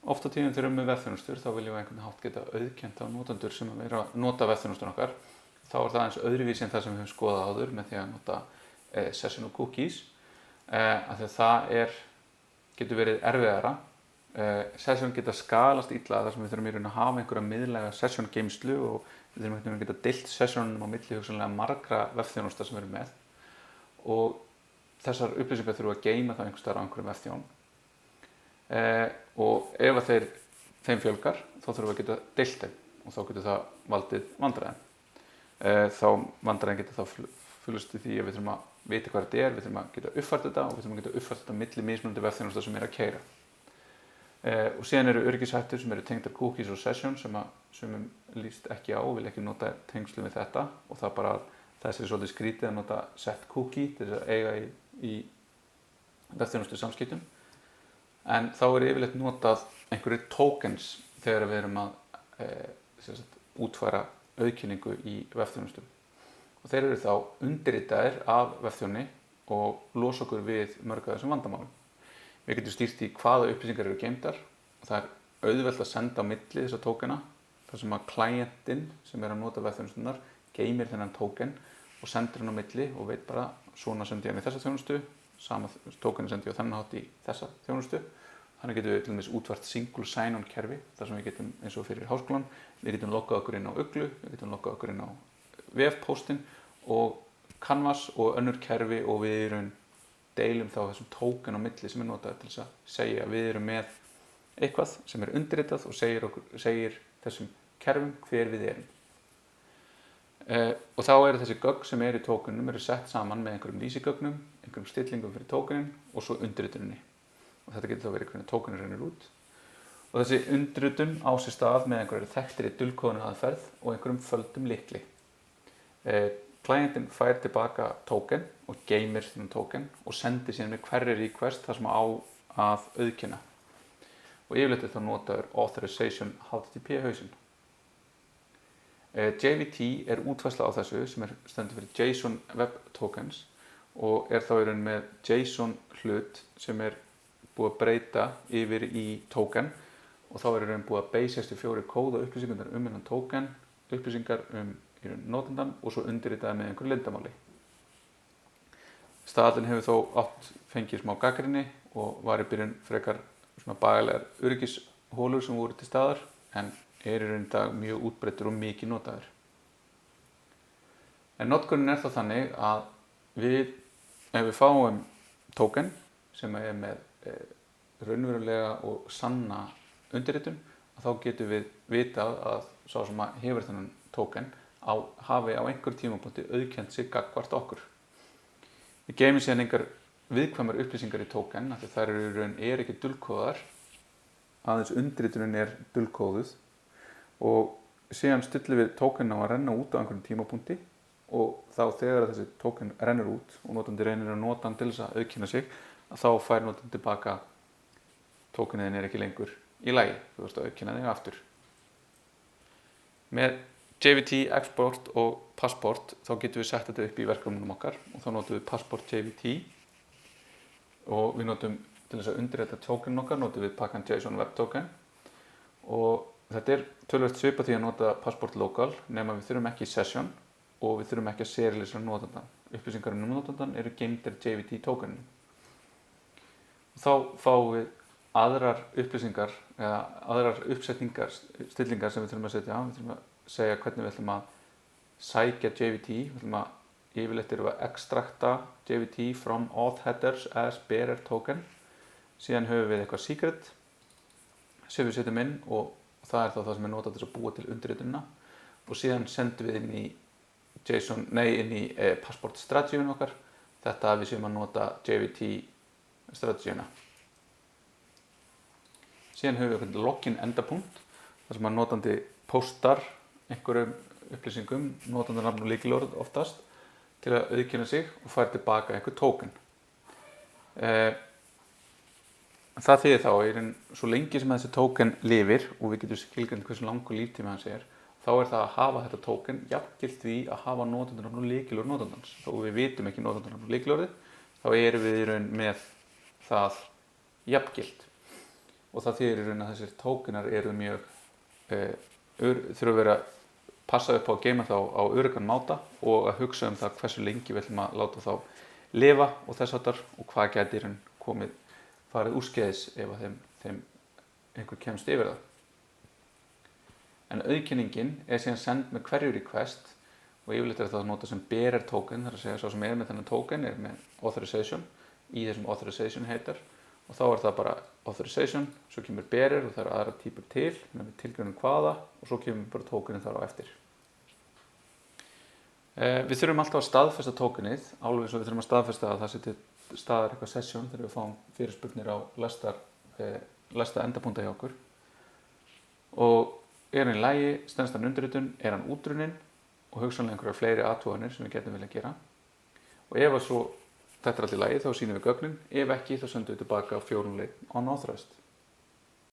oft á tíðum þegar við erum með vefþjónustur þá viljum við einhvern hátt geta auðkennt á notendur sem að vera að nota vefþjónustuna okkar. Þá það aðeins öðruvísi en það sem við höfum skoðað áður með því að nota session og cookies, af því að það getur verið erfiðara. Session geta skalast illa þar sem við þurfum í raun að hafa einhverja miðlæga session geymslu og við þurfum einhvern veginn að geta deilt sessionum á milli hugsanlega margra vefþjónusta sem við erum með og þessar upplýsingar þurfum að geyma það einhvers staðar á einhverjum vefþjón. Og ef að þeim fjölgar þá þurfum við að geta deilt þeim og þá getur það valdið vandræðum. Þá vandræðin geta þá fulast í því að við þurfum að vita hvað þetta við þurfum að geta uppfært þetta og við þurfum að geta uppfært þetta milli mismunandi vefþjónusta sem að keyra. Og síðan eru öryggishættur sem eru tengdar cookies og session sem sumum líst ekki á og vil ekki nota tengslu við þetta og það bara þessi svolítið skrítið að nota set cookie til þess að eiga í vefþjónustu samskiptum. En þá yfirleitt notað einhverjir tokens þegar við erum að útfæra auðkynningu í vefþjónustu. Og þeir eru þá undirritaðir af vefþjóni og losa okkur við mörg af þessum vandamálum. Við getum stýrt í hvaða upplýsingar eru geymdar og það auðvelt að senda á milli þessa tókena þar sem að klientinn sem að nota vefþjónustunnar geymir þennan tóken og sendir hann á milli og veit bara svona sendi ég hann í þessa þjónustu, sama tókeni sendi ég á þennan hátt í þessa þjónustu. Þannig getum við til dæmis útfært single sign-on kerfi þar sem við getum eins og fyrir háskólann, við getum loggað okkur inn á Uglu, við getum loggað okkur inn á vefpóstinn og Canvas og önnur kerfi og við erum deilum þá þessum tóken á milli sem notað til þess að segja að við erum með eitthvað sem undirritað og segir þessum kerfum hver við erum. Og þá eru þessi gögn sem í tókenum sett saman með einhverjum lýsigögnum, einhverjum stillingum fyrir tókenin og svo undirrituninni. Og þetta getur þá verið hvernig tókenin rennur út. Og þessi undirritun á sér stað með einhverju þekktri dulkóðunaraðferð og einhverjum földum lykli. Klientinn fær tilbaka tóken og geymir þennan tóken og sendir síðan með hverri request þar sem á að auðkenna. Og yfirleitt þá notaður authorization HTTP hausinn. JWT útfærsla á þessu sem stendur fyrir JSON Web Tokens og þá í raun með JSON hlut sem búið að breyta yfir í tóken og þá í raun búið að base64 kóða upplýsingar þennan tóken, upplýsingar í notendan og svo undirritaði með einhverju leyndarmáli. Staðallinn hefur þó fengið smá gagnrýni og var í byrjun frekar svona bagalegar öryggishólur sem voru til staðar en í raun í dag mjög útbreiddur og mikið notaður. En notkunin þá þannig að ef við fáum tóken sem með raunverulega og sanna undirritun þá getum við vitað að sá sem hefur þennan tóken hafi á einhver tímapunkti auðkennt sig gagnvart okkur. Við geymum síðan engar viðkvæmar upplýsingar í tóken af því þær í raun ekki dulkóðar, aðeins undirritunin dulkóðuð og síðan stillum við tóken á að renna út á einhverjum tímapunkti og þá þegar þessi tóken rennur út og notandi reynir að nota hann til þess að auðkenna sig þá fær notandi tilbaka tókenin ekki lengur í lagi, þú veist að auðkenna þig aftur. Með JWT, Export og Passport þá getum við sett þetta upp í verkefnunum okkar og þá notum við Passport JWT og við notum til þess að undirrita tókenin okkar notum við pakkan JSON Web Token og þetta töluvert svipað því að nota Passport Local nema við þurfum ekki session og við þurfum ekki að serialisa notandan. Upplýsingar notandan eru geymdar JWT tókeninu. Þá fáum við aðrar upplýsingar eða aðrar uppsetningar, stillingar sem við þurfum að setja á. Við þurfum að segja hvernig við ætlum að sækja JWT. Við ætlum að yfirleitt erum við að extrakta JWT from auth headers as bearer token. Síðan höfum við eitthvað secret sem við setjum inn og það þá það sem notað til að búa til undirritunina og síðan sendum við inn í Passport strategíun okkar þetta að við séum að nota JWT strategíuna. Síðan höfum við login endapunkt þar sem að notandi postar einhverjum upplýsingum, notandanafn og lykilorð oftast til að auðkenna sig og fær tilbaka einhver tóken. Það þýðir þá svo lengi sem þessi tóken lifir og við getum skilgreint hversu langur líftími hans þá það að hafa þetta tóken jafngilt því að hafa notandanafn og lykilorð notandans. Þó við vitum ekki notandanafn og lykilorðið þá erum við í raun með það jafngilt. og það þýðir í raun að þessir tókenar eru mjög þurfa að vera passa upp á að geyma þá á öruggan máta og að hugsa það hversu lengi við ætlum að láta þá lifa og þess háttar og hvað gæti í raun farið úrskeiðis ef að þeim einhver kemst yfir það. En auðkenningin síðan send með hverju request og yfirleitt það að nota sem bearer token, þar að segja svo sem með þennan token með authorization í þessum authorization heiter og þá það bara authorization, svo kemur bearer og það eru aðra típur til með tilgreinum hvaða og svo kemur bara tokenin þar á eftir. Við þurfum alltaf að staðfesta tokenið, alveg svo við þurfum að staðfesta að það setja staðar eitthvað session þegar við fáum fyrirspurnir á lesta endapunkta hjá okkur. Og hann í lagi, stenst hann undirritun, hann útrunninn og hugsanlega einhverjar fleiri athuganir sem við getum vilja gera. Og ef svo þetta allt í lagi þá sýnum við gögnin, ef ekki þá sendum við tilbaka 4 leið unauthorized.